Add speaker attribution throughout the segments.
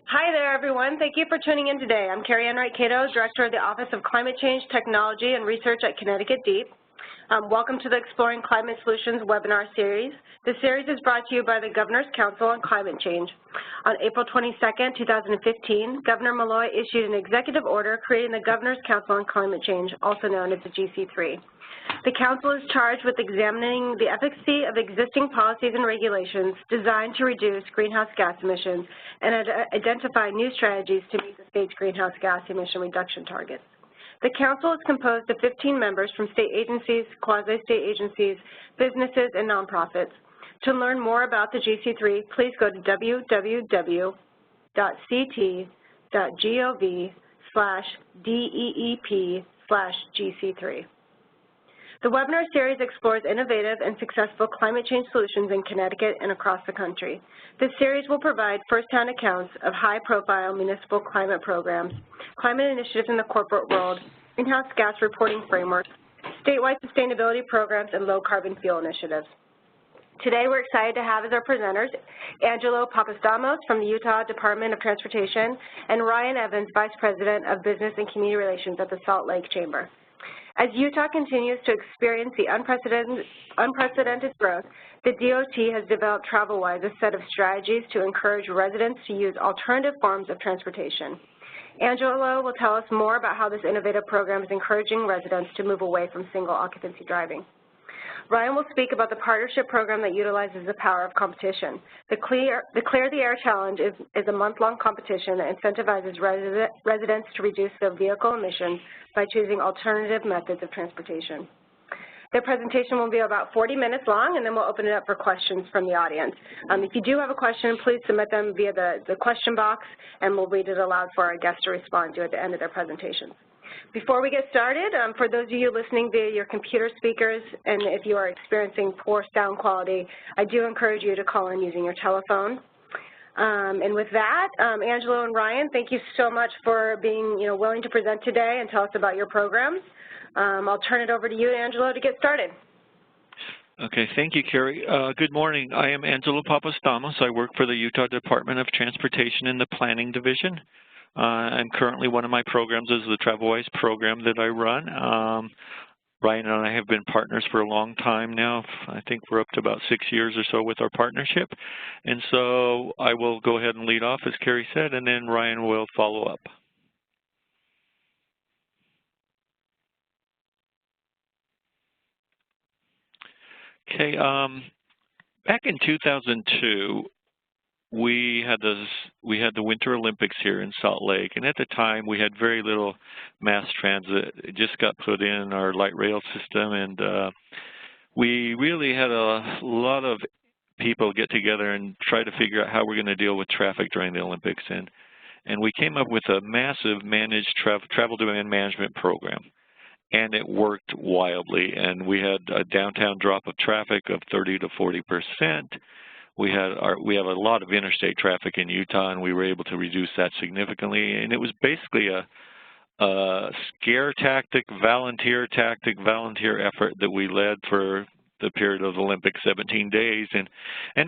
Speaker 1: Hi there, everyone. Thank you for tuning in today. I'm Carrie Ann Wright-Cato, Director of the Office of Climate Change, Technology, and Research at Connecticut DEEP. Welcome to the Exploring Climate Solutions webinar series. This series is brought to you by the Governor's Council on Climate Change. On April 22nd, 2015, Governor Malloy issued an executive order creating the Governor's Council on Climate Change, also known as the GC3. The Council is charged with examining the efficacy of existing policies and regulations designed to reduce greenhouse gas emissions and identify new strategies to meet the state's greenhouse gas emission reduction targets. The Council is composed of 15 members from state agencies, quasi-state agencies, businesses, and nonprofits. To learn more about the GC3, please go to www.ct.gov/DEEP/GC3. The webinar series explores innovative and successful climate change solutions in Connecticut and across the country. This series will provide first-hand accounts of high-profile municipal climate programs, climate initiatives in the corporate world, greenhouse gas reporting frameworks, statewide sustainability programs, and low-carbon fuel initiatives. Today, we're excited to have as our presenters Angelo Papastamos from the Utah Department of Transportation and Ryan Evans, Vice President of Business and Community Relations at the Salt Lake Chamber. As Utah continues to experience the unprecedented growth, the DOT has developed TravelWise, a set of strategies to encourage residents to use alternative forms of transportation. Angelo will tell us more about how this innovative program is encouraging residents to move away from single-occupancy driving. Ryan will speak about the partnership program that utilizes the power of competition. The Clear the Air Challenge is a month-long competition that incentivizes residents to reduce their vehicle emissions by choosing alternative methods of transportation. Their presentation will be about 40 minutes long, and then we'll open it up for questions from the audience. If you do have a question, please submit them via the question box, and we'll read it aloud for our guests to respond to at the end of their presentations. Before we get started, for those of you listening via your computer speakers, and if you are experiencing poor sound quality, I do encourage you to call in using your telephone. And with that, Angelo and Ryan, thank you so much for being willing to present today and tell us about your programs. I'll turn it over to you, Angelo, to get started.
Speaker 2: Okay, thank you, Carrie. Good morning. I am Angelo Papastamos. I work for the Utah Department of Transportation in the Planning Division. I'm currently, one of my programs is the TravelWise program that I run. Ryan and I have been partners for a long time now. I think we're up to about 6 years or so with our partnership. And so I will go ahead and lead off, as Carrie said, and then Ryan will follow up. Okay, back in 2002, we had the Winter Olympics here in Salt Lake, and at the time we had very little mass transit. It just got put in our light rail system, and we really had a lot of people get together and try to figure out how we're going to deal with traffic during the Olympics, and we came up with a massive managed travel demand management program. And it worked wildly, and we had a downtown drop of traffic of 30 to 40%. We have a lot of interstate traffic in Utah, and we were able to reduce that significantly. And it was basically a scare tactic, volunteer effort that we led for the period of the Olympic 17 days, and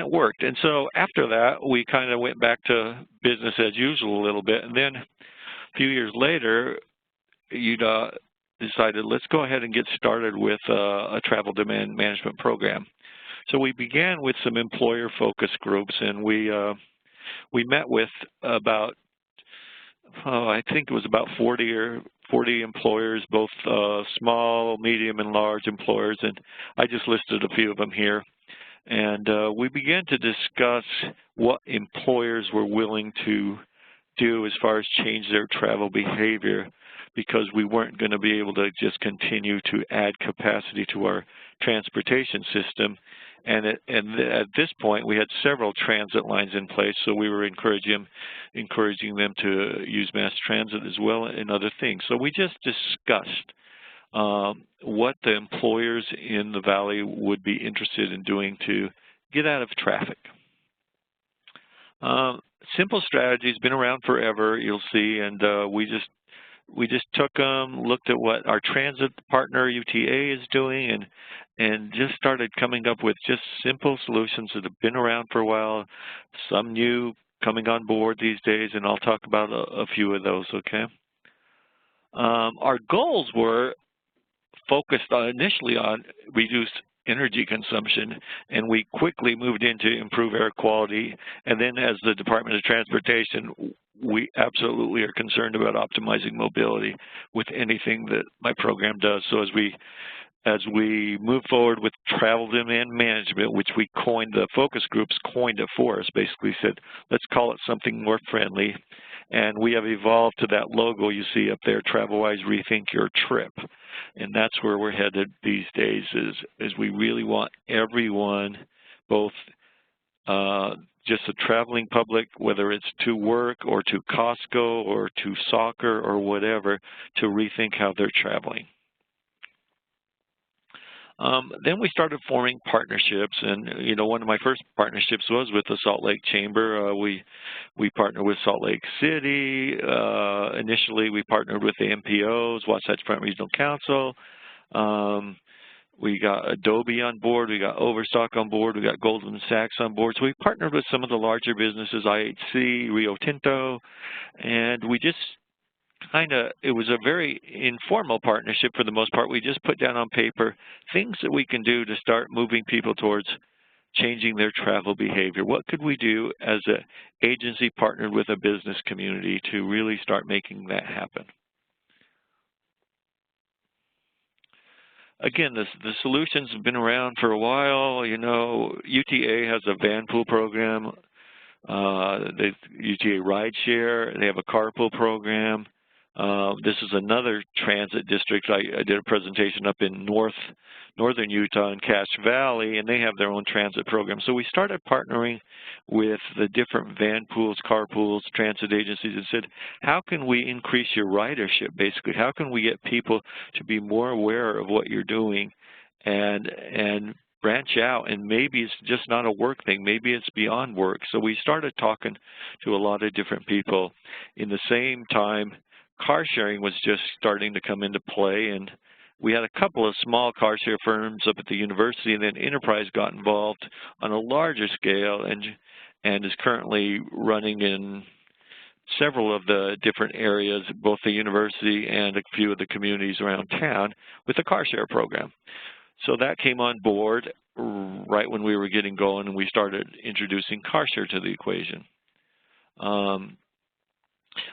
Speaker 2: it worked. And so after that, we kind of went back to business as usual a little bit. And then a few years later, Utah decided, let's go ahead and get started with a travel demand management program. So we began with some employer focus groups, and we met with about, I think it was about 40 employers, both small, medium, and large employers, and I just listed a few of them here. And we began to discuss what employers were willing to do as far as change their travel behavior, because we weren't going to be able to just continue to add capacity to our transportation system. And at this point, we had several transit lines in place, so we were encouraging them to use mass transit as well and other things. So we just discussed what the employers in the Valley would be interested in doing to get out of traffic. Simple strategy has been around forever, you'll see, and we just took them, looked at what our transit partner UTA is doing, and just started coming up with just simple solutions that have been around for a while, some new coming on board these days, and I'll talk about a few of those, okay? Our goals were focused initially on reduced energy consumption, and we quickly moved into improve air quality. And then as the Department of Transportation, we absolutely are concerned about optimizing mobility with anything that my program does. So as we move forward with travel demand management, which we coined, the focus groups coined it for us, basically said, let's call it something more friendly. And we have evolved to that logo you see up there, TravelWise Rethink Your Trip. And that's where we're headed these days, is we really want everyone, both just the traveling public, whether it's to work or to Costco or to soccer or whatever, to rethink how they're traveling. Then we started forming partnerships, and one of my first partnerships was with the Salt Lake Chamber. We partnered with Salt Lake City. Initially, we partnered with the MPOs, Wasatch Front Regional Council. We got Adobe on board. We got Overstock on board. We got Goldman Sachs on board. So we partnered with some of the larger businesses, IHC, Rio Tinto, and we just it was a very informal partnership for the most part. We just put down on paper things that we can do to start moving people towards changing their travel behavior. What could we do as an agency partnered with a business community to really start making that happen? Again, the solutions have been around for a while. UTA has a van pool program. UTA Rideshare, they have a carpool program. This is another transit district. I did a presentation up in northern Utah in Cache Valley, and they have their own transit program. So we started partnering with the different van pools, carpools, transit agencies, and said, how can we increase your ridership, basically? How can we get people to be more aware of what you're doing and branch out? And maybe it's just not a work thing. Maybe it's beyond work. So we started talking to a lot of different people. In the same time, car sharing was just starting to come into play, and we had a couple of small car share firms up at the university, and then Enterprise got involved on a larger scale and is currently running in several of the different areas, both the university and a few of the communities around town, with a car share program. So that came on board right when we were getting going, and we started introducing car share to the equation.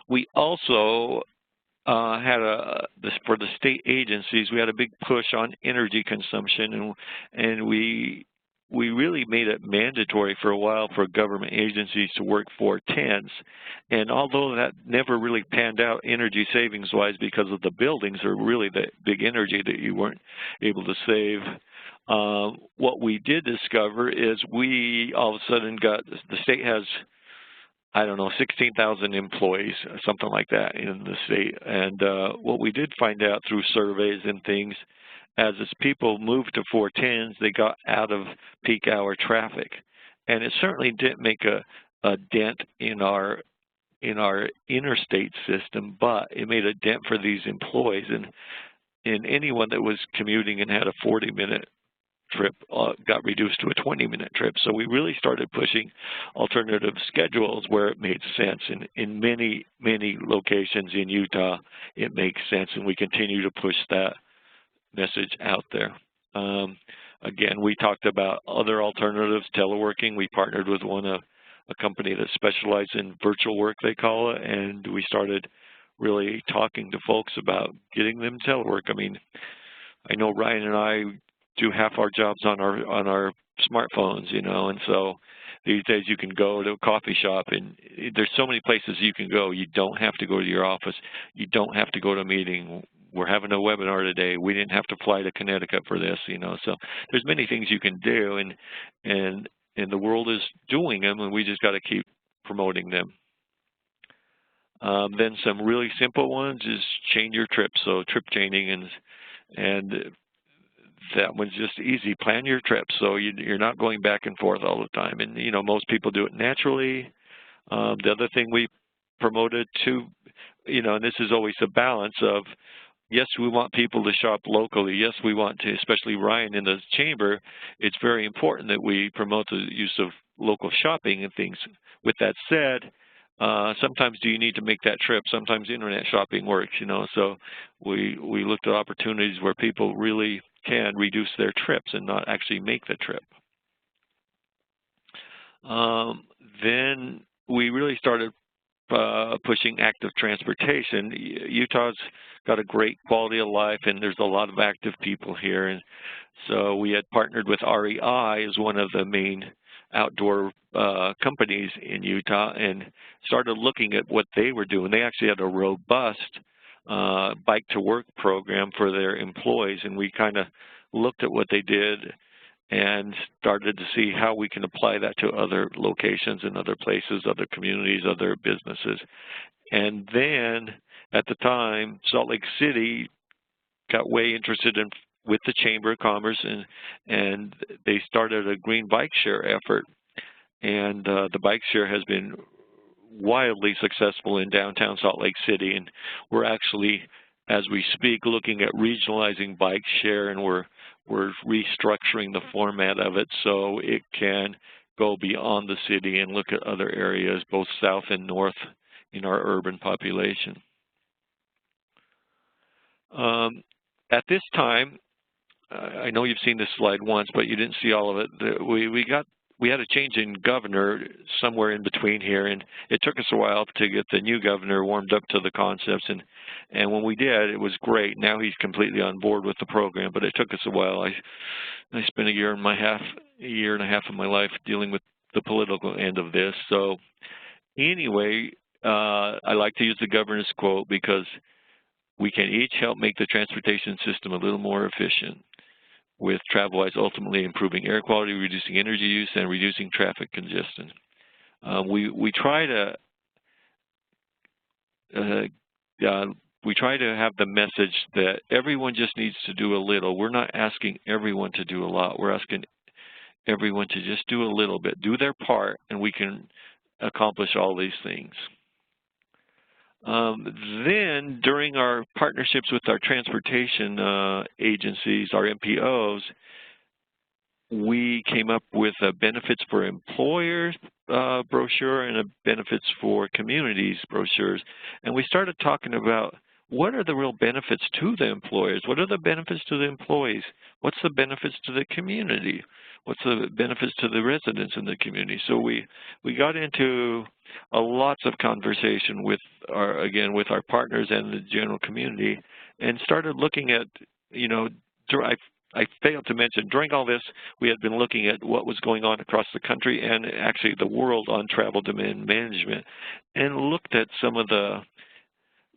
Speaker 2: We also for the state agencies, we had a big push on energy consumption, and we really made it mandatory for a while for government agencies to work 410s. And although that never really panned out energy savings-wise because of the buildings are really the big energy that you weren't able to save, what we did discover is we all of a sudden the state has, I don't know, 16,000 employees, something like that in the state. And what we did find out through surveys and things, as people moved to 410s, they got out of peak hour traffic. And it certainly didn't make a dent in our interstate system, but it made a dent for these employees. And anyone that was commuting and had a 40-minute trip got reduced to a 20-minute trip. So we really started pushing alternative schedules where it made sense. And in many, many locations in Utah, it makes sense, and we continue to push that message out there. Again, we talked about other alternatives, teleworking. We partnered with a company that specializes in virtual work, they call it, and we started really talking to folks about getting them telework. I mean, I know Ryan and I do half our jobs on our smartphones, and so these days you can go to a coffee shop, and there's so many places you can go. You don't have to go to your office. You don't have to go to a meeting. We're having a webinar today. We didn't have to fly to Connecticut for this, so there's many things you can do, and the world is doing them, and we just got to keep promoting them. Then some really simple ones is change your trip, so trip chaining, and that one's just easy. Plan your trip so you're not going back and forth all the time. And, most people do it naturally. The other thing we promoted too, and this is always a balance of, yes, we want people to shop locally. Yes, we want to, especially Ryan in the chamber, it's very important that we promote the use of local shopping and things. With that said, sometimes do you need to make that trip? Sometimes internet shopping works, so we looked at opportunities where people really can reduce their trips and not actually make the trip. Then we really started pushing active transportation. Utah's got a great quality of life, and there's a lot of active people here. And so we had partnered with REI as one of the main outdoor companies in Utah and started looking at what they were doing. They actually had a robust bike to work program for their employees, and we kind of looked at what they did and started to see how we can apply that to other locations and other places, other communities, other businesses. And then at the time, Salt Lake City got way interested in with the Chamber of Commerce, and they started a green bike share effort. And the bike share has been wildly successful in downtown Salt Lake City, and we're actually, as we speak, looking at regionalizing bike share, and we're restructuring the format of it so it can go beyond the city and look at other areas, both south and north in our urban population. At this time, I know you've seen this slide once, but you didn't see all of it. We had a change in governor somewhere in between here, and it took us a while to get the new governor warmed up to the concepts, and when we did, it was great. Now he's completely on board with the program, but it took us a while. I spent a year and a half of my life dealing with the political end of this. So anyway, I like to use the governor's quote because we can each help make the transportation system a little more efficient, with TravelWise ultimately improving air quality, reducing energy use, and reducing traffic congestion. We try to have the message that everyone just needs to do a little. We're not asking everyone to do a lot. We're asking everyone to just do a little bit, do their part, and we can accomplish all these things. Then, during our partnerships with our transportation agencies, our MPOs, we came up with a benefits for employers brochure and a benefits for communities brochures. And we started talking about what are the real benefits to the employers? What are the benefits to the employees? What's the benefits to the community? What's the benefits to the residents in the community? So we got into lots of conversation with our partners and the general community, and started looking at, I failed to mention, during all this, we had been looking at what was going on across the country and actually the world on travel demand management, and looked at some of the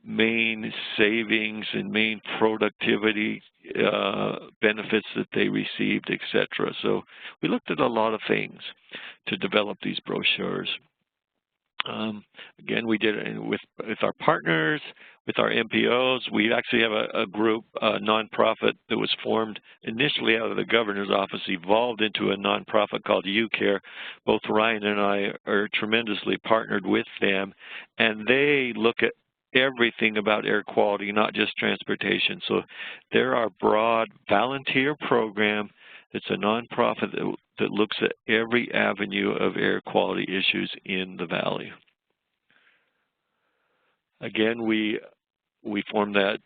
Speaker 2: main savings and main productivity benefits that they received, etc. So we looked at a lot of things to develop these brochures. Again, we did it with our partners, with our MPOs. We actually have a group, a nonprofit that was formed initially out of the governor's office, evolved into a nonprofit called YouCare. Both Ryan and I are tremendously partnered with them, and they look at everything about air quality, not just transportation. So they're our broad volunteer program. It's a nonprofit that looks at every avenue of air quality issues in the valley. Again, we formed that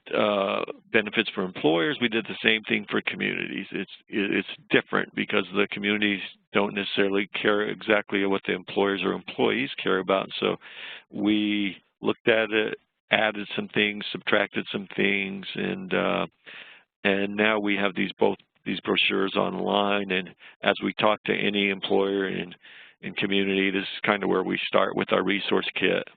Speaker 2: benefits for employers. We did the same thing for communities. It's different because the communities don't necessarily care exactly what the employers or employees care about. So we looked at it, added some things, subtracted some things, and now we have these brochures online. And as we talk to any employer and community, this is kind of where we start with our resource kit.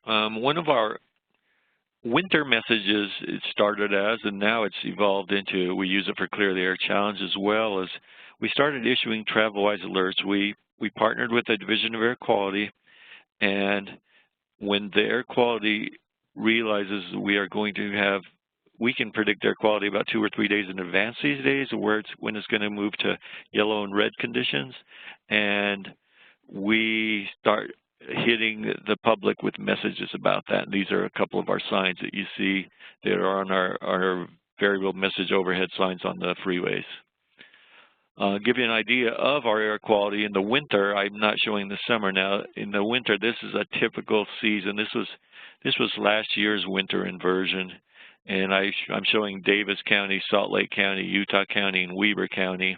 Speaker 2: One of our winter messages it started as, and now it's evolved into, we use it for Clear the Air Challenge as well, as we started issuing TravelWise Alerts. We partnered with the Division of Air Quality, and when the air quality realizes we are going to have, we can predict air quality about 2 or 3 days in advance these days, when it's going to move to yellow and red conditions, and we start hitting the public with messages about that. And these are a couple of our signs that you see that are on our variable message overhead signs on the freeways. Give you an idea of our air quality in the winter. I'm not showing the summer now. In the winter, this is a typical season. This was last year's winter inversion, and I'm showing Davis County, Salt Lake County, Utah County, and Weber County.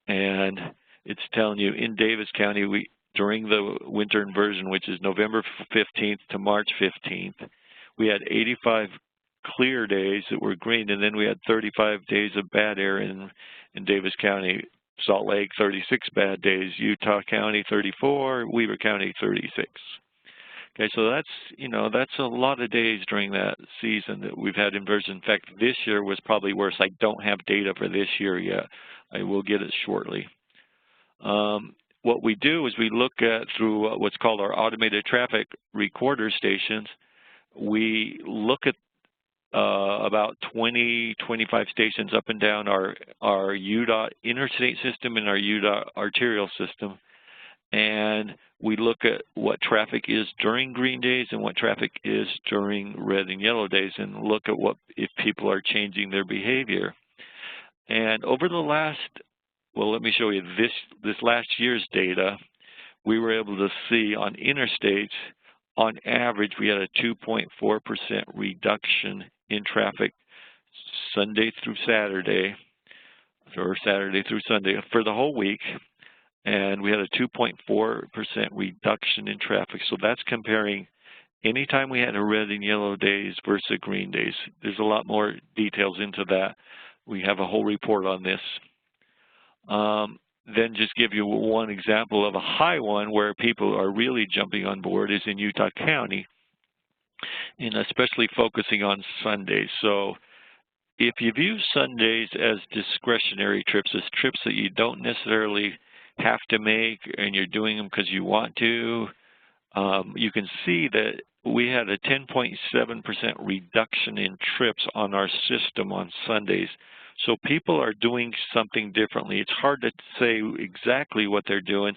Speaker 2: And it's telling you in Davis County, during the winter inversion, which is November 15th to March 15th, we had 85 clear days that were green, and then we had 35 days of bad air in Davis County. Salt Lake, 36 bad days. Utah County, 34. Weber County, 36. Okay, so that's a lot of days during that season that we've had inversion. In fact, this year was probably worse. I don't have data for this year yet. I will get it shortly. What we do is we look at through what's called our automated traffic recorder stations. We look at about 20, 25 stations up and down our UDOT interstate system and our UDOT arterial system. And we look at what traffic is during green days and what traffic is during red and yellow days, and look at if people are changing their behavior. And over the last, well, let me show you this last year's data. We were able to see on interstates, on average, we had a 2.4% reduction in traffic Sunday through Saturday, or Saturday through Sunday for the whole week. And we had a 2.4% reduction in traffic. So that's comparing anytime we had a red and yellow days versus green days. There's a lot more details into that. We have a whole report on this. Then just give you one example of a high one where people are really jumping on board is in Utah County, and especially focusing on Sundays. So if you view Sundays as discretionary trips, as trips that you don't necessarily have to make and you're doing them because you want to, you can see that we had a 10.7% reduction in trips on our system on Sundays. So people are doing something differently. It's hard to say exactly what they're doing.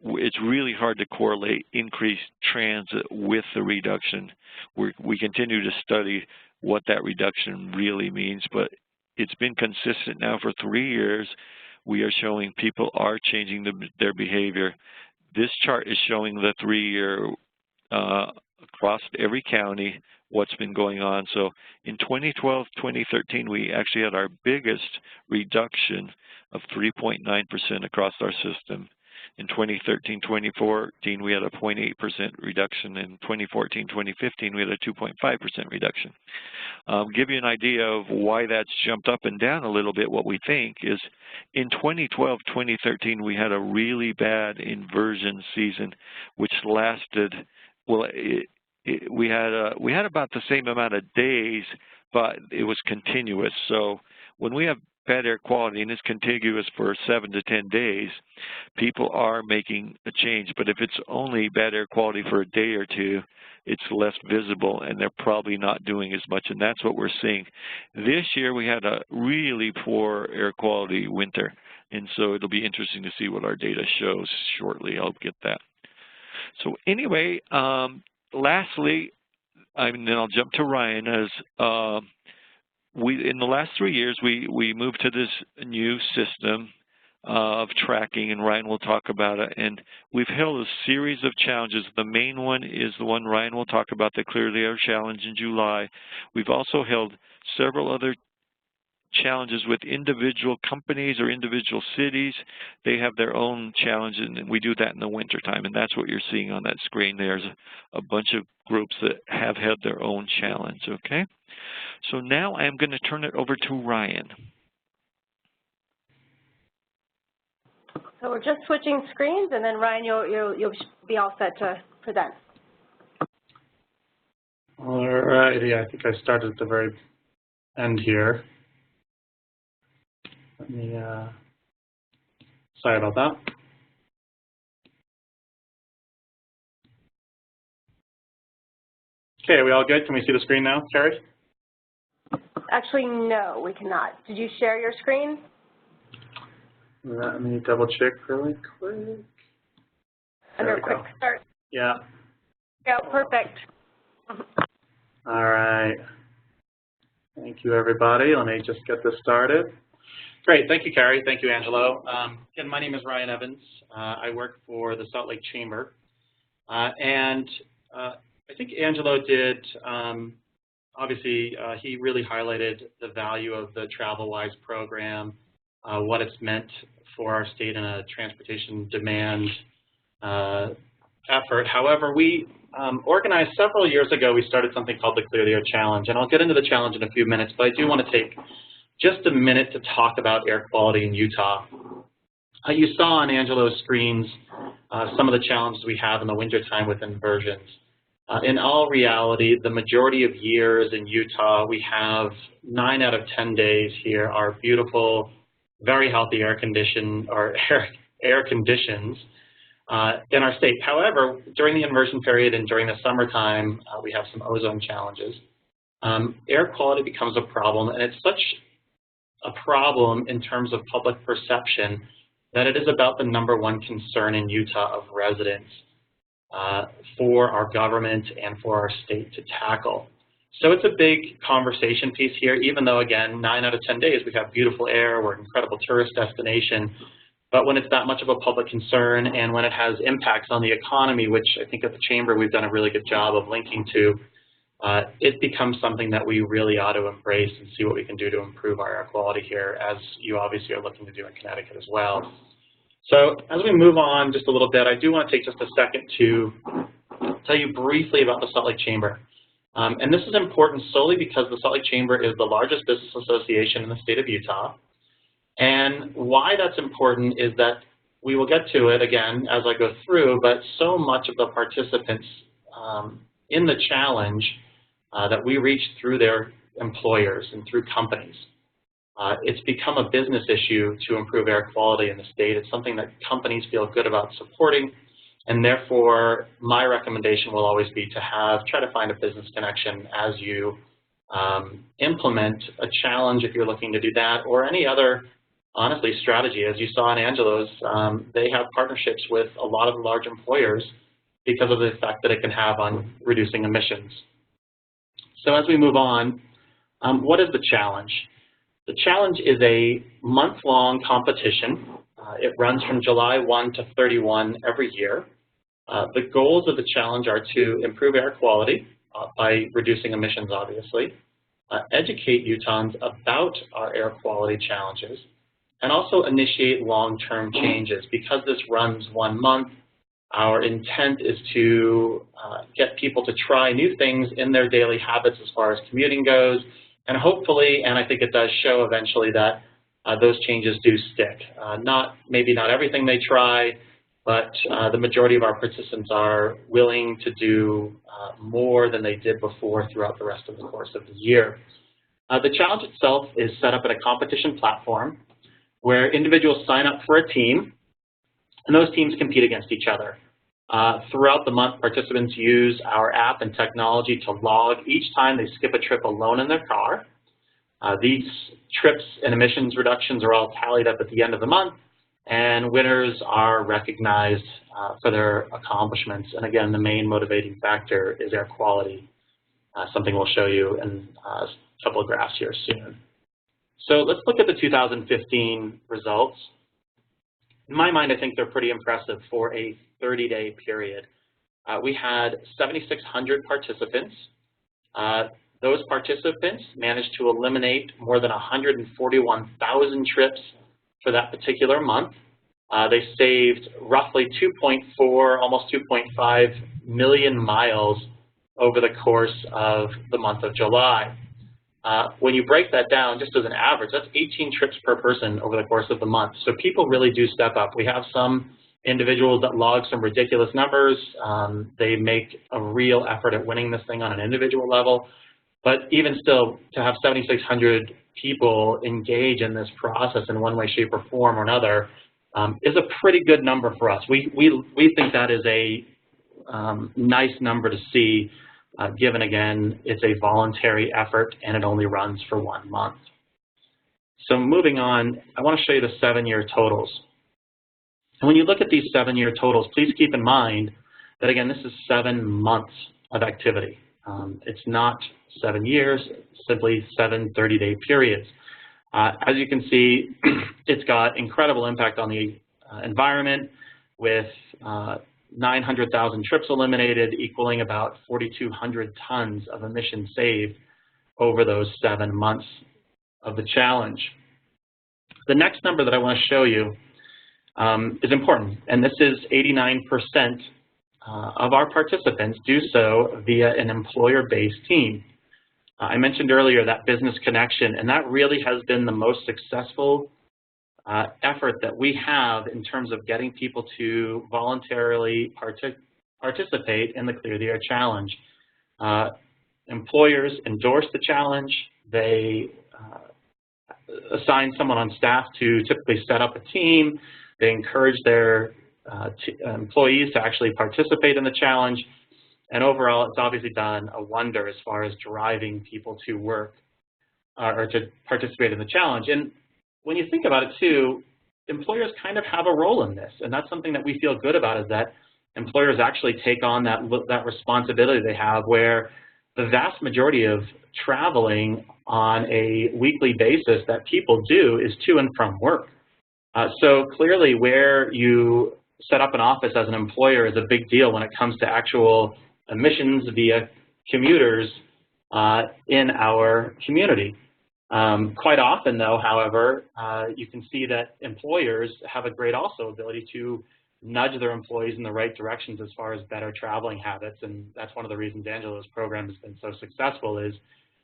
Speaker 2: It's really hard to correlate increased transit with the reduction. We continue to study what that reduction really means, but it's been consistent now for 3 years. We are showing people are changing their behavior. This chart is showing the 3-year across every county what's been going on. So in 2012, 2013, we actually had our biggest reduction of 3.9% across our system. In 2013, 2014, we had a 0.8% reduction. In 2014, 2015, we had a 2.5% reduction. Give you an idea of why that's jumped up and down a little bit. What we think is in 2012, 2013, we had a really bad inversion season, which lasted, well, we had about the same amount of days, but it was continuous. So when we have bad air quality and it's contiguous for 7 to 10 days, people are making a change. But if it's only bad air quality for a day or two, it's less visible and they're probably not doing as much, and that's what we're seeing. This year we had a really poor air quality winter, and so it'll be interesting to see what our data shows shortly. I'll get that. So anyway, lastly, and then I'll jump to Ryan, as in the last 3 years, we moved to this new system of tracking, and Ryan will talk about it. And we've held a series of challenges. The main one is the one Ryan will talk about, the Clear the Air Challenge in July. We've also held several other challenges with individual companies or individual cities. They have their own challenges, and we do that in the wintertime, and that's what you're seeing on that screen. There's a bunch of groups that have had their own challenge, okay? So now I'm going to turn it over to Ryan.
Speaker 1: So we're just switching screens, and then Ryan, you'll be all set to present.
Speaker 3: All righty, I think I started at the very end here. Let me, sorry about that. Okay, are we all good? Can we see the screen now, Carrie?
Speaker 1: Actually, no, we cannot. Did you share your screen?
Speaker 3: Let me double check really quick.
Speaker 1: Under quick start.
Speaker 3: Yeah.
Speaker 1: Yeah, perfect.
Speaker 3: All right. Thank you, everybody. Let me just get this started. Great. Thank you, Carrie. Thank you, Angelo. Again, my name is Ryan Evans. I work for the Salt Lake Chamber. I think Angelo did, obviously, he really highlighted the value of the TravelWise program, what it's meant for our state in a transportation demand effort. However, we organized several years ago, we started something called the Clear the Air Challenge, and I'll get into the challenge in a few minutes, but I do want to take just a minute to talk about air quality in Utah. You saw on Angelo's screens some of the challenges we have in the wintertime with inversions. In all reality, the majority of years in Utah, we have 9 out of 10 days here are beautiful, very healthy air conditions in our state. However, during the inversion period and during the summertime, we have some ozone challenges. Air quality becomes a problem, and it's such a problem in terms of public perception that it is about the #1 concern in Utah of residents for our government and for our state to tackle. So it's a big conversation piece here, even though, again, 9 out of 10 days we have beautiful air, we're an incredible tourist destination. But when it's that much of a public concern and when it has impacts on the economy, which I think at the Chamber we've done a really good job of linking to, it becomes something that we really ought to embrace and see what we can do to improve our air quality here, as you obviously are looking to do in Connecticut as well. So as we move on just a little bit, I do want to take just a second to tell you briefly about the Salt Lake Chamber. And this is important solely because the Salt Lake Chamber is the largest business association in the state of Utah. And why that's important is that we will get to it again as I go through, but so much of the participants in the challenge that we reach through their employers and through companies. It's become a business issue to improve air quality in the state. It's something that companies feel good about supporting, and therefore my recommendation will always be to try to find a business connection as you implement a challenge if you're looking to do that, or any other, honestly, strategy. As you saw in Angelo's, they have partnerships with a lot of the large employers because of the effect that it can have on reducing emissions. So as we move on, what is the challenge? The challenge is a month-long competition. It runs from July 1 to 31 every year. The goals of the challenge are to improve air quality by reducing emissions, obviously, educate Utahns about our air quality challenges, and also initiate long-term changes. Because this runs 1 month, our intent is to get people to try new things in their daily habits as far as commuting goes, and hopefully, and I think it does show eventually, that those changes do stick. Maybe not everything they try, but the majority of our participants are willing to do more than they did before throughout the rest of the course of the year. The challenge itself is set up at a competition platform where individuals sign up for a team, and those teams compete against each other. Throughout the month, participants use our app and technology to log each time they skip a trip alone in their car. These trips and emissions reductions are all tallied up at the end of the month, and winners are recognized for their accomplishments. And again, the main motivating factor is air quality, something we'll show you in a couple of graphs here soon. So let's look at the 2015 results. In my mind, I think they're pretty impressive for a 30-day period. We had 7,600 participants. Those participants managed to eliminate more than 141,000 trips for that particular month. They saved roughly 2.4, almost 2.5 million miles over the course of the month of July. When you break that down, just as an average, that's 18 trips per person over the course of the month. So people really do step up. We have some individuals that log some ridiculous numbers. They make a real effort at winning this thing on an individual level. But even still, to have 7,600 people engage in this process in one way, shape, or form or another is a pretty good number for us. We think that is a nice number to see, given, again, it's a voluntary effort and it only runs for 1 month. So moving on, I want to show you the 7-year totals. And when you look at these 7-year totals, please keep in mind that, again, this is 7 months of activity. It's not 7 years, simply 7 30-day periods. As you can see, it's got incredible impact on the environment with 900,000 trips eliminated, equaling about 4,200 tons of emissions saved over those 7 months of the challenge. The next number that I want to show you is important, and this is 89% of our participants do so via an employer-based team. I mentioned earlier that business connection, and that really has been the most successful effort that we have in terms of getting people to voluntarily participate in the Clear the Air Challenge. Employers endorse the challenge. They assign someone on staff to typically set up a team. They encourage their employees to actually participate in the challenge. And overall, it's obviously done a wonder as far as driving people to work or to participate in the challenge. And when you think about it too, employers kind of have a role in this, and that's something that we feel good about, is that employers actually take on that responsibility they have, where the vast majority of traveling on a weekly basis that people do is to and from work. So clearly, where you set up an office as an employer is a big deal when it comes to actual emissions via commuters in our community. Quite often, though, however, you can see that employers have a great also ability to nudge their employees in the right directions as far as better traveling habits, and that's one of the reasons Angelo's program has been so successful, is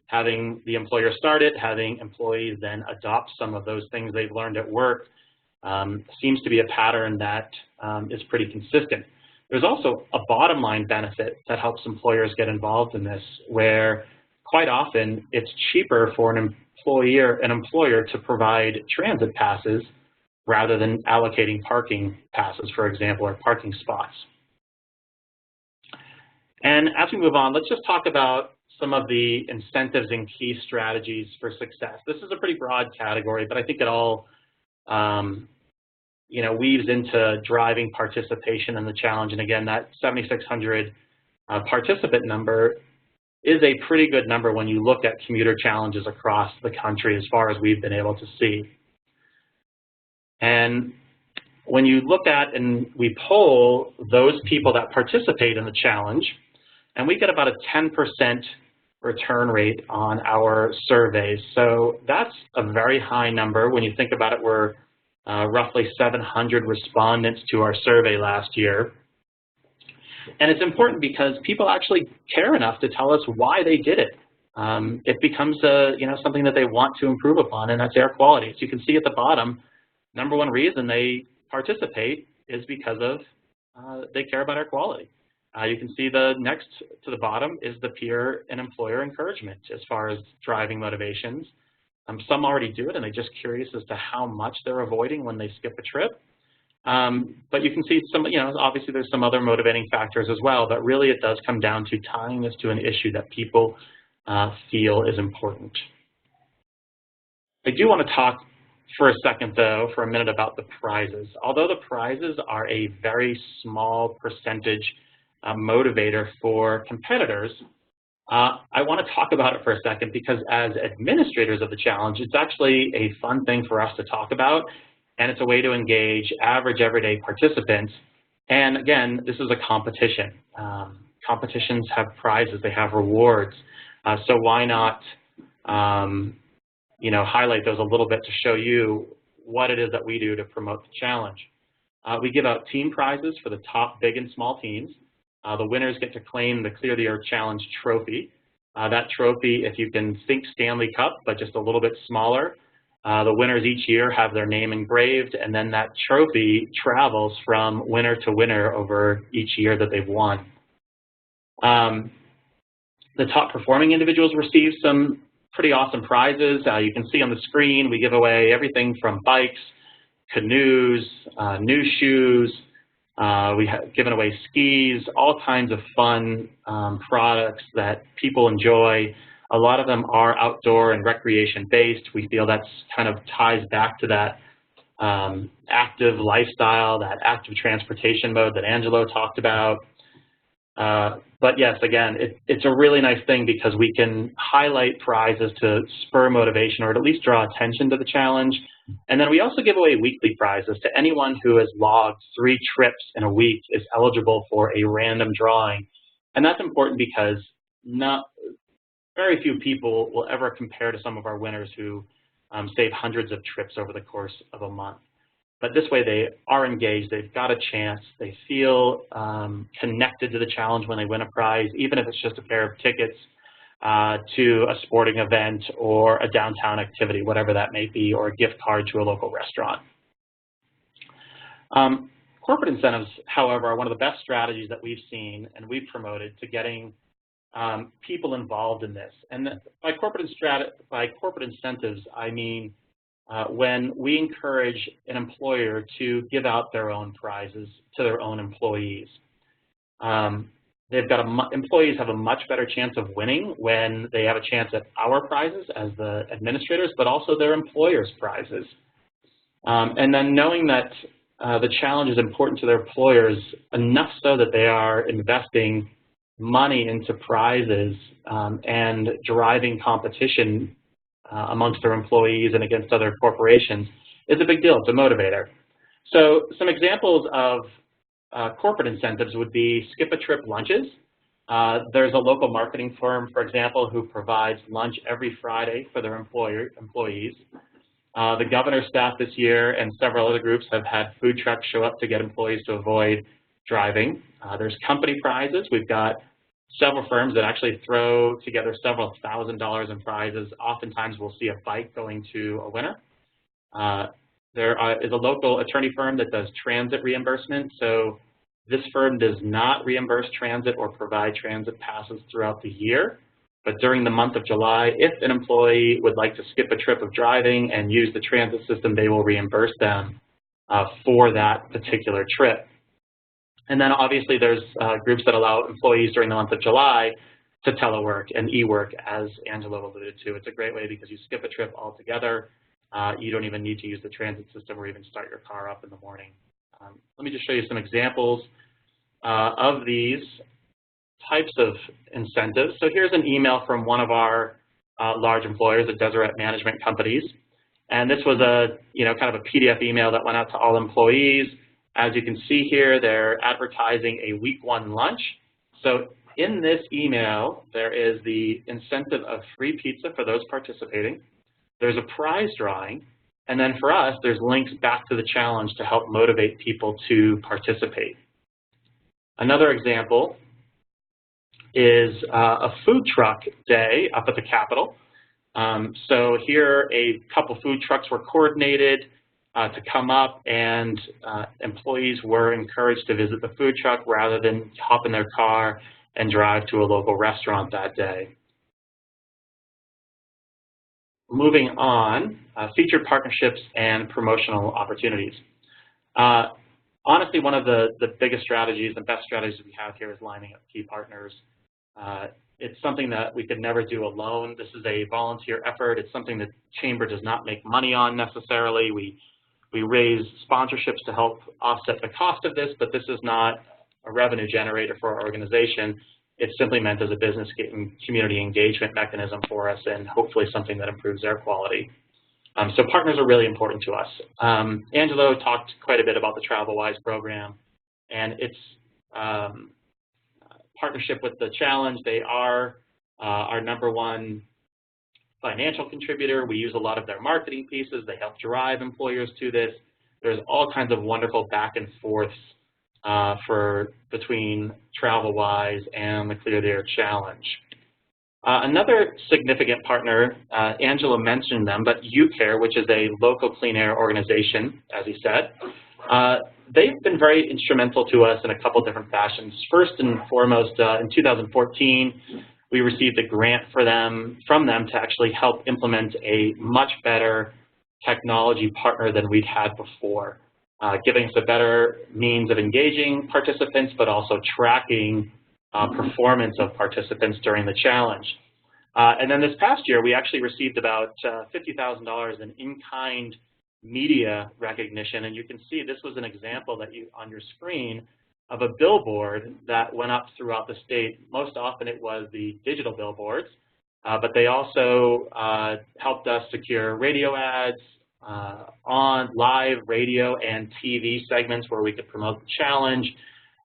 Speaker 3: having the employer start it, having employees then adopt some of those things they've learned at work. Seems to be a pattern that is pretty consistent. There's also a bottom line benefit that helps employers get involved in this, where quite often it's cheaper for an employer to provide transit passes rather than allocating parking passes, for example, or parking spots. And as we move on, let's just talk about some of the incentives and key strategies for success. This is a pretty broad category, but I think it all weaves into driving participation in the challenge. And again, that 7,600 participant number is a pretty good number when you look at commuter challenges across the country as far as we've been able to see. And when you look at and we poll those people that participate in the challenge, and we get about a 10% return rate on our surveys. So that's a very high number. When you think about it, we're roughly 700 respondents to our survey last year. And it's important because people actually care enough to tell us why they did it. It becomes something that they want to improve upon, and that's air quality. As you can see at the bottom, number one reason they participate is because of they care about air quality. You can see the next to the bottom is the peer and employer encouragement as far as driving motivations. Some already do it, and they're just curious as to how much they're avoiding when they skip a trip. But you can see some, obviously there's some other motivating factors as well, but really it does come down to tying this to an issue that people feel is important. I do want to talk for a second, though, for a minute about the prizes. Although the prizes are a very small percentage motivator for competitors, I want to talk about it for a second because as administrators of the challenge, it's actually a fun thing for us to talk about, and it's a way to engage average everyday participants. And again, this is a competition. Competitions have prizes, they have rewards. So why not highlight those a little bit to show you what it is that we do to promote the challenge. We give out team prizes for the top big and small teams. The winners get to claim the Clear the Air Challenge trophy. That trophy, if you can think Stanley Cup, but just a little bit smaller, the winners each year have their name engraved, and then that trophy travels from winner to winner over each year that they've won. The top performing individuals receive some pretty awesome prizes. You can see on the screen we give away everything from bikes, canoes, new shoes. We have given away skis, all kinds of fun products that people enjoy. A lot of them are outdoor and recreation based. We feel that's kind of ties back to that active lifestyle, that active transportation mode that Angelo talked about. But yes, again, it's a really nice thing because we can highlight prizes to spur motivation or to at least draw attention to the challenge. And then we also give away weekly prizes to anyone who has logged 3 trips in a week is eligible for a random drawing. And that's important because very few people will ever compare to some of our winners who save hundreds of trips over the course of a month. But this way they are engaged, they've got a chance, they feel connected to the challenge when they win a prize, even if it's just a pair of tickets to a sporting event or a downtown activity, whatever that may be, or a gift card to a local restaurant. Corporate incentives, however, are one of the best strategies that we've seen and we've promoted to getting people involved in this. And by corporate incentives, I mean when we encourage an employer to give out their own prizes to their own employees. Employees have a much better chance of winning when they have a chance at our prizes as the administrators, but also their employers' prizes. And then knowing that the challenge is important to their employers, enough so that they are investing money into prizes and driving competition amongst their employees and against other corporations is a big deal. It's a motivator. So some examples of corporate incentives would be skip-a-trip lunches. There's a local marketing firm, for example, who provides lunch every Friday for their employees. The governor's staff this year and several other groups have had food trucks show up to get employees to avoid driving. There's company prizes. We've got several firms that actually throw together several $1,000s in prizes. Oftentimes we'll see a bike going to a winner. There is a local attorney firm that does transit reimbursement. So this firm does not reimburse transit or provide transit passes throughout the year. But during the month of July, if an employee would like to skip a trip of driving and use the transit system, they will reimburse them for that particular trip. And then obviously there's groups that allow employees during the month of July to telework and e-work, as Angelo alluded to. It's a great way because you skip a trip altogether. You don't even need to use the transit system or even start your car up in the morning. Let me just show you some examples of these types of incentives. So here's an email from one of our large employers, the Deseret Management Companies. And this was a, kind of a PDF email that went out to all employees. As you can see here, they're advertising a week 1 lunch. So in this email, there is the incentive of free pizza for those participating. There's a prize drawing. And then for us, there's links back to the challenge to help motivate people to participate. Another example is a food truck day up at the Capitol. So here a couple food trucks were coordinated to come up, and employees were encouraged to visit the food truck rather than hop in their car and drive to a local restaurant that day. Moving on, featured partnerships and promotional opportunities. Honestly, one of the biggest strategies, the best strategies we have here is lining up key partners. It's something that we could never do alone. This is a volunteer effort. It's something that Chamber does not make money on necessarily. We raise sponsorships to help offset the cost of this, but this is not a revenue generator for our organization. It's simply meant as a business community engagement mechanism for us, and hopefully something that improves air quality. So partners are really important to us. Angelo talked quite a bit about the TravelWise program and its partnership with the challenge. They are our #1 financial contributor. We use a lot of their marketing pieces. They help drive employers to this. There's all kinds of wonderful back and forths between TravelWise and the Clear the Air Challenge. Another significant partner, Angela mentioned them, but YouCare, which is a local clean air organization, as he said, they've been very instrumental to us in a couple different fashions. First and foremost, in 2014, we received a grant from them to actually help implement a much better technology partner than we'd had before, giving us a better means of engaging participants, but also tracking performance of participants during the challenge. And then this past year, we actually received about $50,000 in in-kind media recognition, and you can see this was an example that on your screen of a billboard that went up throughout the state. Most often it was the digital billboards, but they also helped us secure radio ads, on live radio and TV segments where we could promote the challenge.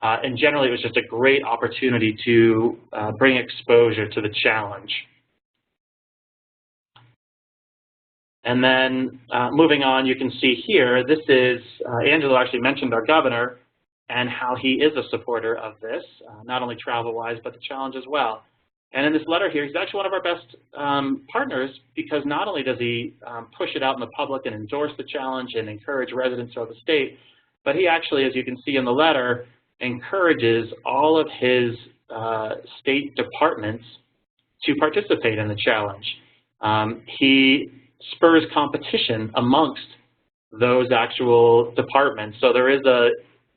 Speaker 3: And generally, it was just a great opportunity to bring exposure to the challenge. And then moving on, you can see here, this is, Angelo actually mentioned our governor and how he is a supporter of this, not only TravelWise, but the challenge as well. And in this letter here, he's actually one of our best partners, because not only does he push it out in the public and endorse the challenge and encourage residents throughout the state, but he actually, as you can see in the letter, encourages all of his state departments to participate in the challenge. He spurs competition amongst those actual departments. So there is a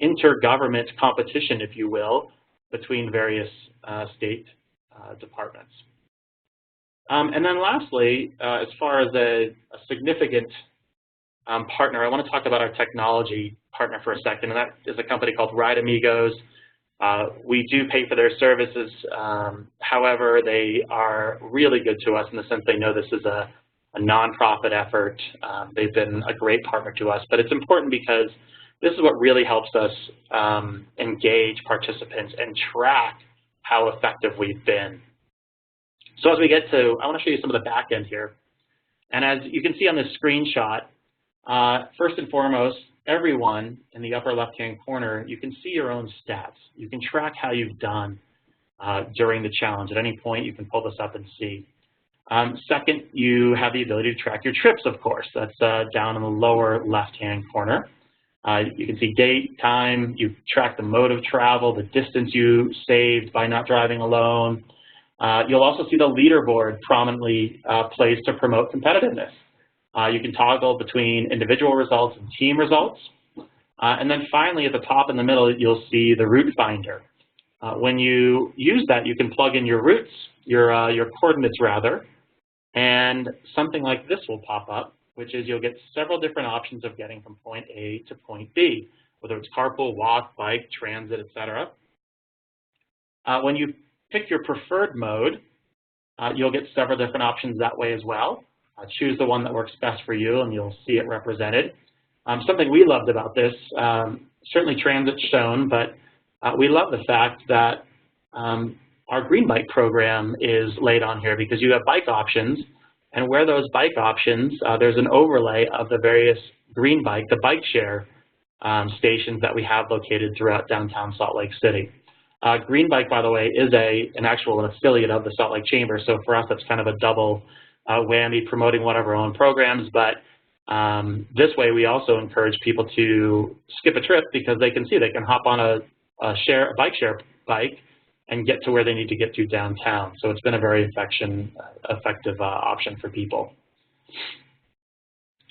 Speaker 3: intergovernment competition, if you will, between various state departments. And then lastly, as far as a significant partner, I want to talk about our technology partner for a second, and that is a company called Ride Amigos. We do pay for their services. However, they are really good to us in the sense they know this is a nonprofit effort. They've been a great partner to us, but it's important because this is what really helps us engage participants and track how effective we've been. So as we get to, I want to show you some of the back end here. And as you can see on this screenshot, first and foremost, everyone in the upper left-hand corner, you can see your own stats. You can track how you've done during the challenge. At any point, you can pull this up and see. Second, you have the ability to track your trips, of course. That's down in the lower left-hand corner. You can see date, time, you track the mode of travel, the distance you saved by not driving alone. You'll also see the leaderboard prominently placed to promote competitiveness. You can toggle between individual results and team results. And then finally, at the top in the middle, you'll see the route finder. When you use that, you can plug in your routes, your coordinates rather, and something like this will pop up, which is you'll get several different options of getting from point A to point B, whether it's carpool, walk, bike, transit, etc. When you pick your preferred mode, you'll get several different options that way as well. Choose the one that works best for you, and you'll see it represented. Something we loved about this, certainly transit's shown, but we love the fact that our green bike program is laid on here, because you have bike options, and where those bike options, there's an overlay of the various green bike, the bike share stations that we have located throughout downtown Salt Lake City. Green Bike, by the way, is an affiliate of the Salt Lake Chamber, so for us that's kind of a double whammy, promoting one of our own programs, but this way we also encourage people to skip a trip, because they can see they can hop on a bike share bike and get to where they need to get to downtown. So it's been a very effective option for people.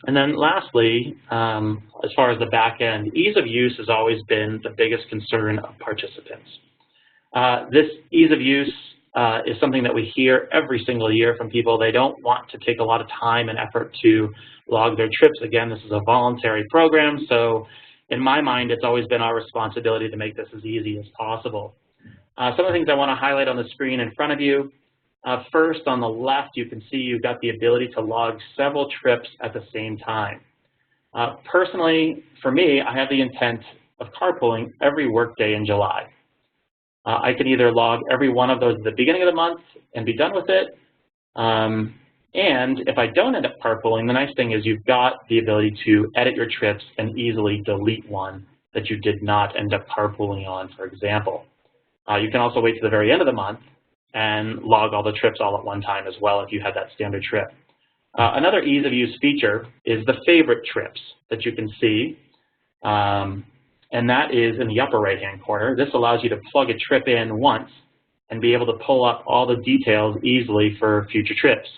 Speaker 3: And then lastly, as far as the back end, ease of use has always been the biggest concern of participants. This ease of use is something that we hear every single year from people. They don't want to take a lot of time and effort to log their trips. Again, this is a voluntary program, so in my mind, it's always been our responsibility to make this as easy as possible. Some of the things I want to highlight on the screen in front of you. First, on the left, you can see you've got the ability to log several trips at the same time. Personally, for me, I have the intent of carpooling every workday in July. I can either log every one of those at the beginning of the month and be done with it, and if I don't end up carpooling, the nice thing is you've got the ability to edit your trips and easily delete one that you did not end up carpooling on, for example. You can also wait to the very end of the month and log all the trips all at one time as well if you had that standard trip. Another ease of use feature is the favorite trips that you can see, and that is in the upper right-hand corner. This allows you to plug a trip in once and be able to pull up all the details easily for future trips.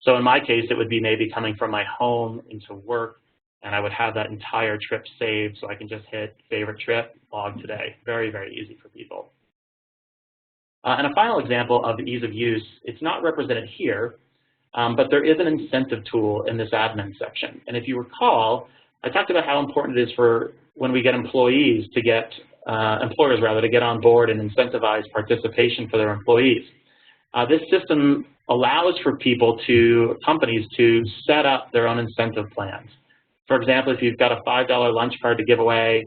Speaker 3: So in my case, it would be maybe coming from my home into work, and I would have that entire trip saved, so I can just hit favorite trip, log today. Very, very easy for people. And a final example of the ease of use, it's not represented here, but there is an incentive tool in this admin section. And if you recall, I talked about how important it is for when we get employees to get employers to get on board and incentivize participation for their employees. This system allows for companies to set up their own incentive plans. For example, if you've got a $5 lunch card to give away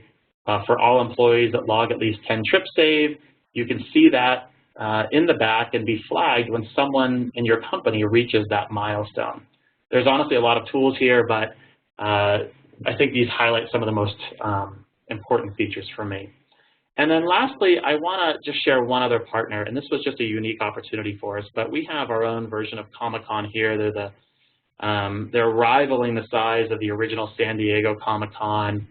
Speaker 3: for all employees that log at least 10 trips saved, you can see that in the back and be flagged when someone in your company reaches that milestone. There's honestly a lot of tools here, but I think these highlight some of the most important features for me. And then lastly, I want to just share one other partner, and this was just a unique opportunity for us, but we have our own version of ComicCon here. They're rivaling the size of the original San Diego ComicCon,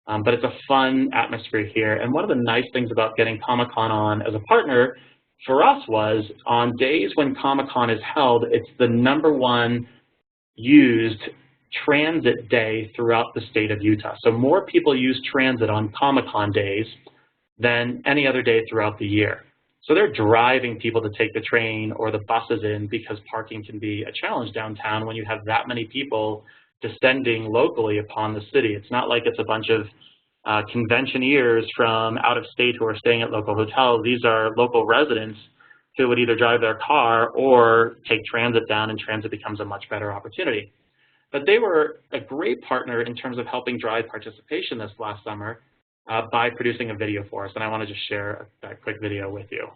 Speaker 3: but it's a fun atmosphere here. And one of the nice things about getting ComicCon on as a partner for us was on days when ComicCon is held, it's the #1 used transit day throughout the state of Utah. So more people use transit on ComicCon days than any other day throughout the year. So they're driving people to take the train or the buses in because parking can be a challenge downtown when you have that many people descending locally upon the city. It's not like it's a bunch of conventioneers from out of state who are staying at local hotels. These are local residents who would either drive their car or take transit down, and transit becomes a much better opportunity. But they were a great partner in terms of helping drive participation this last summer by producing a video for us, and I want to just share that quick video with you.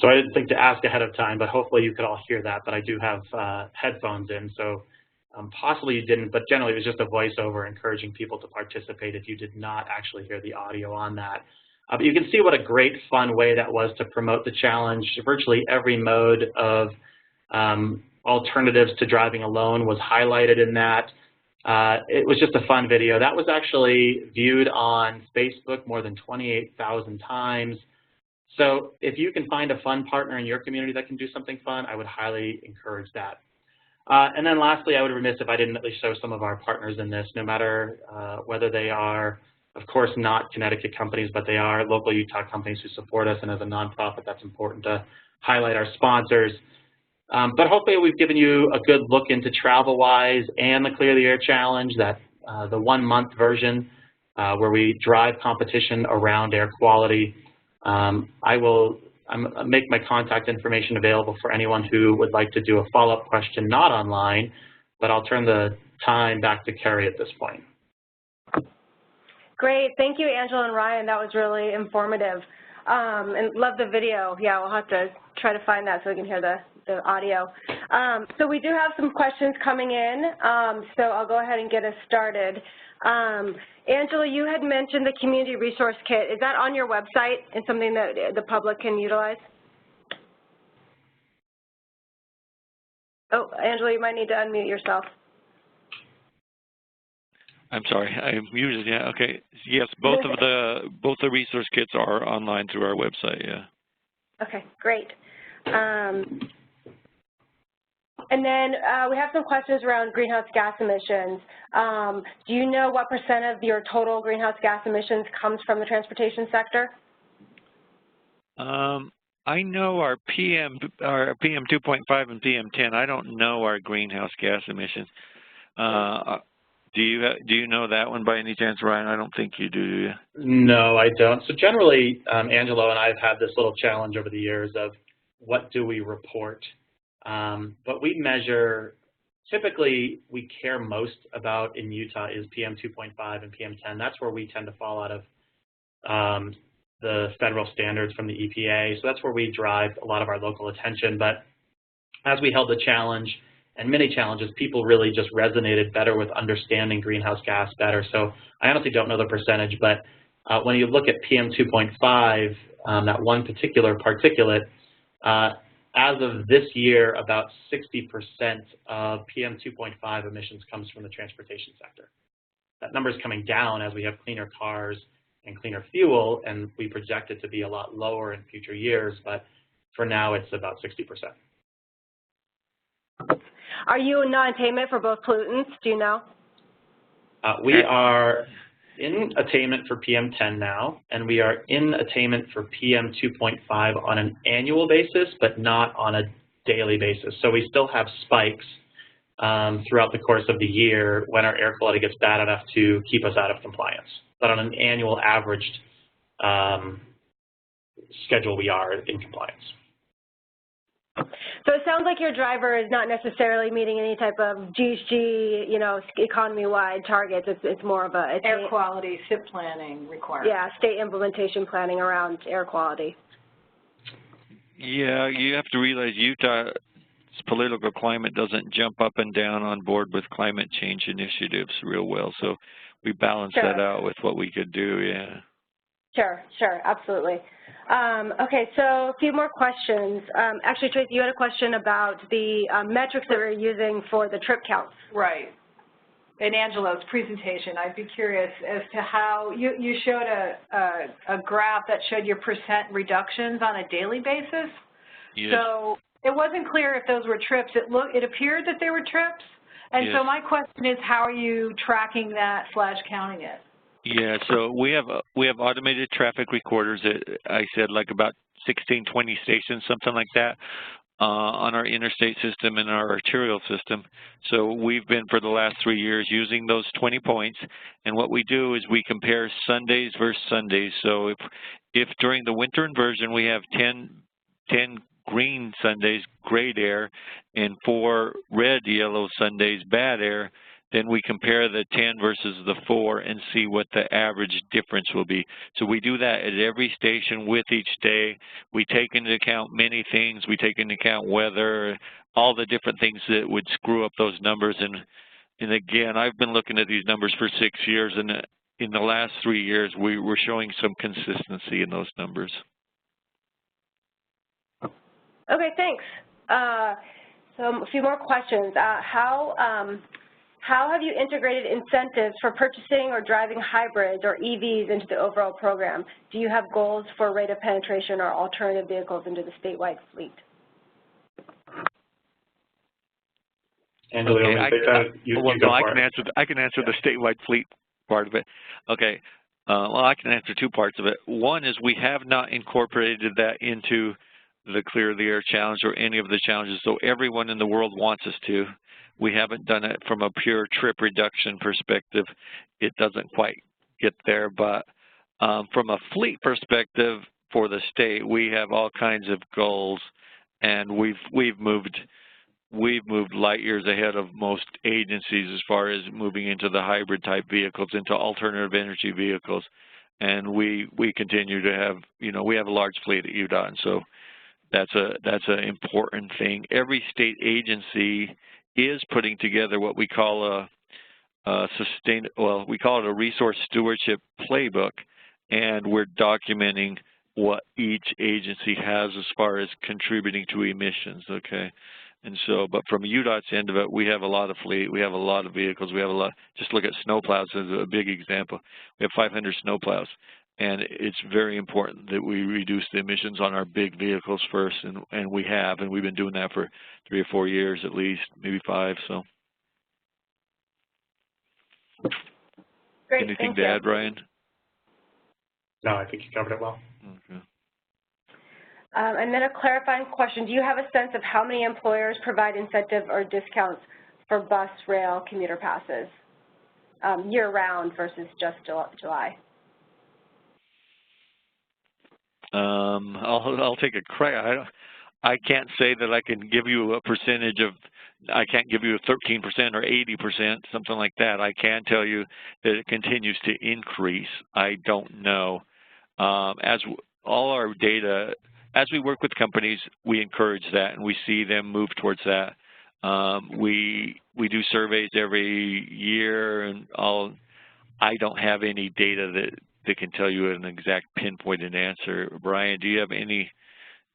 Speaker 3: So I didn't think to ask ahead of time, but hopefully you could all hear that. But I do have headphones in, so possibly you didn't, but generally it was just a voiceover encouraging people to participate if you did not actually hear the audio on that. But you can see what a great fun way that was to promote the challenge. Virtually every mode of alternatives to driving alone was highlighted in that. It was just a fun video. That was actually viewed on Facebook more than 28,000 times. So if you can find a fun partner in your community that can do something fun, I would highly encourage that. And then lastly, I would be remiss if I didn't at least show some of our partners in this, no matter whether they are, of course, not Connecticut companies, but they are local Utah companies who support us, and as a nonprofit, that's important to highlight our sponsors. But hopefully we've given you a good look into TravelWise and the Clear the Air Challenge, that the 1-month version where we drive competition around air quality. I will make my contact information available for anyone who would like to do a follow-up question not online, but I'll turn the time back to Carrie at this point.
Speaker 1: Great. Thank you, Angela and Ryan. That was really informative. And love the video. Yeah, we'll have to try to find that so we can hear the audio. So we do have some questions coming in, so I'll go ahead and get us started. Angela, you had mentioned the Community Resource Kit. Is that on your website and something that the public can utilize? Oh, Angela, you might need to unmute yourself.
Speaker 2: I'm sorry, I muted. Yeah, okay. Yes, both the resource kits are online through our website. Yeah.
Speaker 1: Okay, great. And then we have some questions around greenhouse gas emissions. Do you know what % of your total greenhouse gas emissions comes from the transportation sector?
Speaker 2: I know our PM 2.5 and PM 10. I don't know our greenhouse gas emissions. Do you know that one by any chance, Ryan? I don't think you do you?
Speaker 3: No, I don't. So generally, Angelo and I have had this little challenge over the years of what do we report? But we measure, typically we care most about in Utah is PM 2.5 and PM 10. That's where we tend to fall out of the federal standards from the EPA. So that's where we drive a lot of our local attention. But as we held the challenge and many challenges, people really just resonated better with understanding greenhouse gas better. So I honestly don't know the percentage, but when you look at PM 2.5, that one particular particulate, as of this year, about 60% of PM 2.5 emissions comes from the transportation sector. That number is coming down as we have cleaner cars and cleaner fuel, and we project it to be a lot lower in future years, but for now it's about 60%.
Speaker 1: Are you in non-attainment for both pollutants? Do you know?
Speaker 3: We are in attainment for PM10 now, and we are in attainment for PM2.5 on an annual basis, but not on a daily basis. So we still have spikes throughout the course of the year when our air quality gets bad enough to keep us out of compliance. But on an annual averaged schedule, we are in compliance.
Speaker 1: So it sounds like your driver is not necessarily meeting any type of GHG, economy-wide targets. It's more of a
Speaker 4: air quality, SIP planning requirement.
Speaker 1: Yeah, state implementation planning around air quality.
Speaker 2: Yeah, you have to realize Utah's political climate doesn't jump up and down on board with climate change initiatives real well. So we balance that out with what we could do, yeah.
Speaker 1: Sure, absolutely. Okay, so a few more questions. Actually, Tracy, you had a question about the metrics that we're using for the trip counts.
Speaker 4: Right. In Angelo's presentation, I'd be curious as to how you showed a graph that showed your % reductions on a daily basis.
Speaker 2: Yes.
Speaker 4: So it wasn't clear if those were trips. It appeared that they were trips. And
Speaker 2: yes.
Speaker 4: So my question is, how are you tracking that / counting it?
Speaker 2: Yeah, so we have automated traffic recorders at, I said, like about 16, 20 stations, something like that, on our interstate system and our arterial system. So we've been, for the last 3 years, using those 20 points. And what we do is we compare Sundays versus Sundays. So if during the winter inversion we have 10 green Sundays, great air, and 4 red, yellow Sundays, bad air, then we compare the 10 versus the 4 and see what the average difference will be. So we do that at every station with each day. We take into account many things. We take into account weather, all the different things that would screw up those numbers. And again, I've been looking at these numbers for 6 years, and in the last 3 years, we were showing some consistency in those numbers.
Speaker 1: Okay, thanks. So a few more questions. How have you integrated incentives for purchasing or driving hybrids or EVs into the overall program? Do you have goals for rate of penetration or alternative vehicles into the statewide fleet?
Speaker 3: Angela,
Speaker 2: okay, I can answer
Speaker 3: Yeah.
Speaker 2: the statewide fleet part of it. Okay, well, I can answer 2 parts of it. One is we have not incorporated that into the Clear the Air Challenge or any of the challenges, so everyone in the world wants us to. We haven't done it from a pure trip reduction perspective. It doesn't quite get there, but from a fleet perspective for the state, we have all kinds of goals, and we've moved light years ahead of most agencies as far as moving into the hybrid type vehicles, into alternative energy vehicles, and we continue to have, we have a large fleet at UDOT, and so that's an important thing. Every state agency is putting together what we call we call it a resource stewardship playbook, and we're documenting what each agency has as far as contributing to emissions, okay? And so, but from UDOT's end of it, we have a lot of fleet, we have a lot of vehicles, we have a lot, just look at snowplows as a big example. We have 500 snowplows, and it's very important that we reduce the emissions on our big vehicles first, and we have, and we've been doing that for 3 or 4 years at least, maybe 5, so.
Speaker 1: Great,
Speaker 2: anything to add, Brian?
Speaker 3: No, I think you covered it well.
Speaker 2: Okay.
Speaker 1: And then a clarifying question. Do you have a sense of how many employers provide incentive or discounts for bus, rail, commuter passes year-round versus just July?
Speaker 2: I'll take a crack. I can't say that I can give you a percentage of, I can't give you a 13% or 80%, something like that. I can tell you that it continues to increase. I don't know. As all our data, as we work with companies, we encourage that, and we see them move towards that. We do surveys every year, and I don't have any data that can tell you an exact pinpointed answer. Brian, do you have any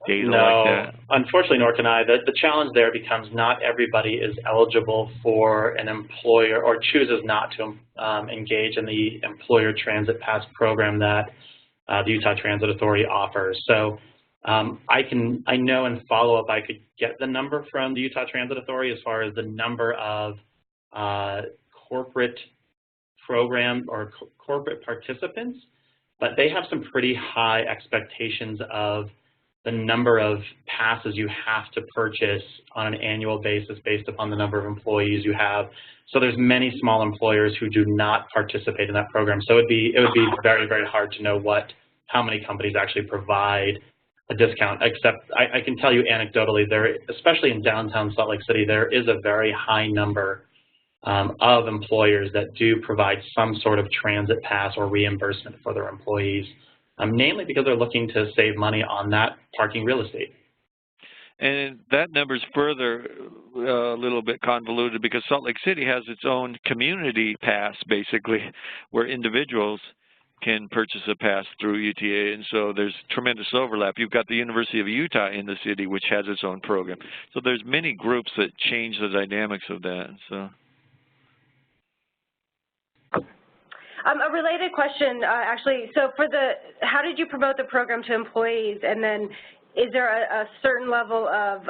Speaker 2: data
Speaker 3: No,
Speaker 2: like that?
Speaker 3: unfortunately, nor can I. The challenge there becomes not everybody is eligible for an employer or chooses not to engage in the employer transit pass program that the Utah Transit Authority offers. So I know in follow-up I could get the number from the Utah Transit Authority as far as the number of corporate program or corporate participants, but they have some pretty high expectations of the number of passes you have to purchase on an annual basis based upon the number of employees you have. So there's many small employers who do not participate in that program. So it would be very, very hard to know how many companies actually provide a discount, except I can tell you anecdotally, especially in downtown Salt Lake City, there is a very high number of employers that do provide some sort of transit pass or reimbursement for their employees, namely because they're looking to save money on that parking real estate.
Speaker 2: And that number's further a little bit convoluted because Salt Lake City has its own community pass, basically, where individuals can purchase a pass through UTA, and so there's tremendous overlap. You've got the University of Utah in the city, which has its own program. So there's many groups that change the dynamics of that. So.
Speaker 1: A related question, actually. So how did you promote the program to employees, and then is there a certain level of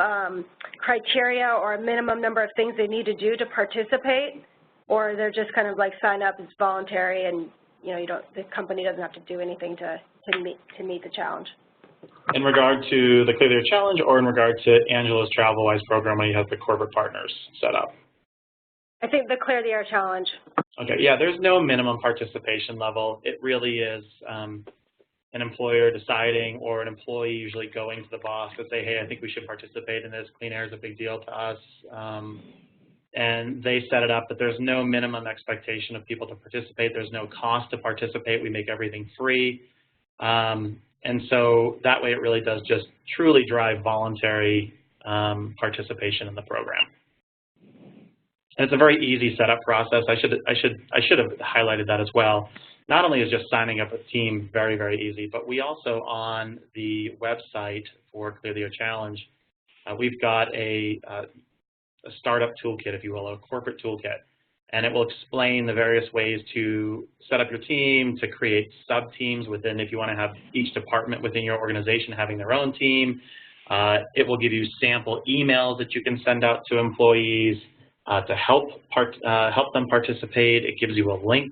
Speaker 1: criteria or a minimum number of things they need to do to participate, or they're just kind of like sign up, it's voluntary, and the company doesn't have to do anything to meet the challenge?
Speaker 3: In regard to the Clear the Air Challenge, or in regard to Angela's TravelWise program where you have the corporate partners set up?
Speaker 1: I think the Clear the Air Challenge.
Speaker 3: Okay, yeah, there's no minimum participation level. It really is an employer deciding, or an employee usually going to the boss to say, hey, I think we should participate in this. Clean air is a big deal to us. And they set it up, but there's no minimum expectation of people to participate. There's no cost to participate. We make everything free. And so that way it really does just truly drive voluntary participation in the program. And it's a very easy setup process. I should have highlighted that as well. Not only is just signing up a team very, very easy, but we also on the website for Clear the Air Challenge, we've got a startup toolkit, if you will, a corporate toolkit. And it will explain the various ways to set up your team, to create sub-teams within, if you want to have each department within your organization having their own team. It will give you sample emails that you can send out to employees to help them participate. It gives you a link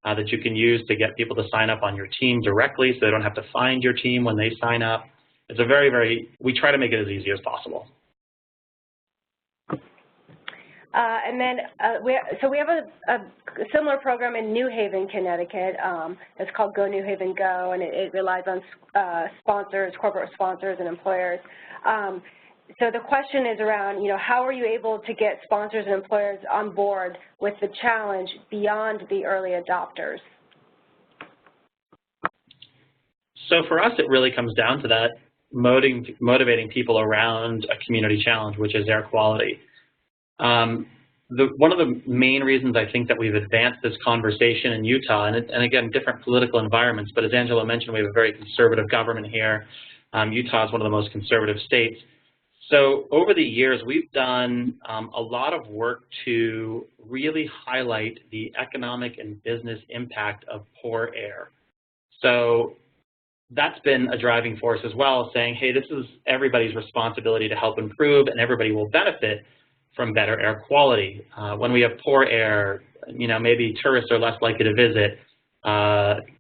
Speaker 3: that you can use to get people to sign up on your team directly so they don't have to find your team when they sign up. It's a we try to make it as easy as possible.
Speaker 1: And then we have a similar program in New Haven, Connecticut. It's called Go New Haven Go, and it relies on sponsors, corporate sponsors, and employers. So the question is around, how are you able to get sponsors and employers on board with the challenge beyond the early adopters?
Speaker 3: So for us, it really comes down to that motivating people around a community challenge, which is air quality. One of the main reasons I think that we've advanced this conversation in Utah, and again, different political environments, but as Angela mentioned, we have a very conservative government here. Utah is one of the most conservative states. So over the years, we've done a lot of work to really highlight the economic and business impact of poor air. So that's been a driving force as well, saying, hey, this is everybody's responsibility to help improve, and everybody will benefit from better air quality. When we have poor air, maybe tourists are less likely to visit.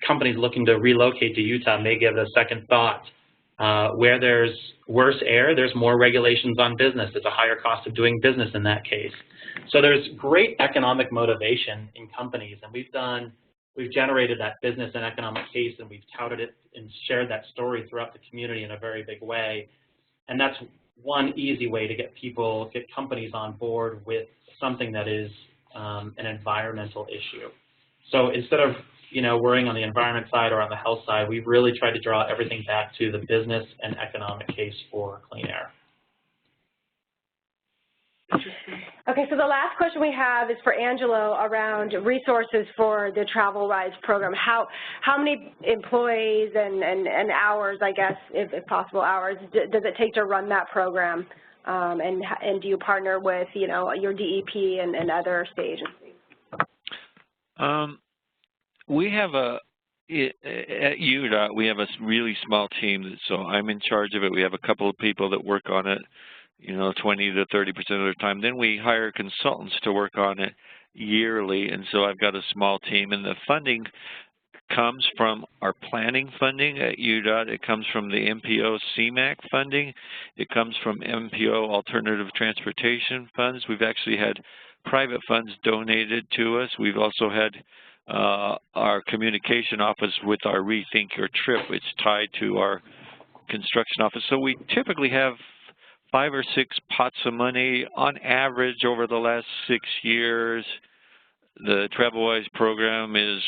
Speaker 3: Companies looking to relocate to Utah may give it a second thought. Where there's worse air, there's more regulations on business. It's a higher cost of doing business in that case. So there's great economic motivation in companies, and we've generated that business and economic case, and we've touted it and shared that story throughout the community in a very big way. And that's one easy way to get companies on board with something that is an environmental issue. So instead of worrying on the environment side or on the health side, we've really tried to draw everything back to the business and economic case for clean air.
Speaker 1: Interesting. Okay, so the last question we have is for Angelo around resources for the TravelWise program. How many employees and hours, I guess, if possible hours, does it take to run that program? And do you partner with, you know, your DEP and other state agencies?
Speaker 2: We have at UDOT, we have a really small team, so I'm in charge of it. We have a couple of people that work on it, you know, 20 to 30% of their time. Then we hire consultants to work on it yearly, and so I've got a small team. And the funding comes from our planning funding at UDOT. It comes from the MPO CMAQ funding. It comes from MPO Alternative Transportation funds. We've actually had private funds donated to us. We've also had our communication office with our Rethink Your Trip. It's tied to our construction office. So we typically have 5 or 6 pots of money on average over the last 6 years. The TravelWise program is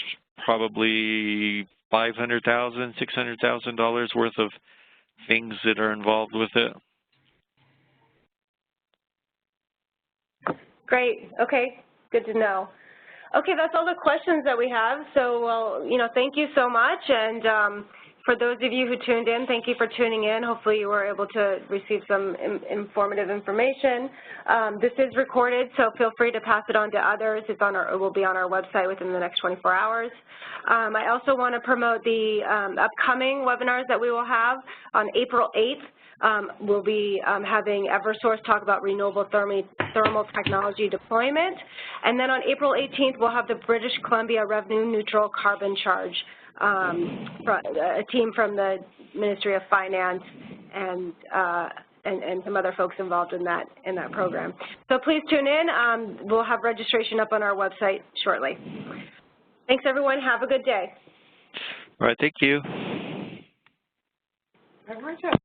Speaker 2: probably $500,000, $600,000 worth of things that are involved with it.
Speaker 1: Great. Okay. Good to know. Okay, that's all the questions that we have. So, well, you know, thank you so much. And for those of you who tuned in, thank you for tuning in. Hopefully you were able to receive some informative information. This is recorded, so feel free to pass it on to others. It will be on our website within the next 24 hours. I also want to promote the upcoming webinars that we will have. On April 8th, we'll be having Eversource talk about renewable thermal technology deployment. And then on April 18th, we'll have the British Columbia Revenue Neutral Carbon Charge, a team from the Ministry of Finance and some other folks involved in that program. So please tune in. We'll have registration up on our website shortly. Thanks, everyone. Have a good day.
Speaker 2: All right. Thank you.
Speaker 4: All right.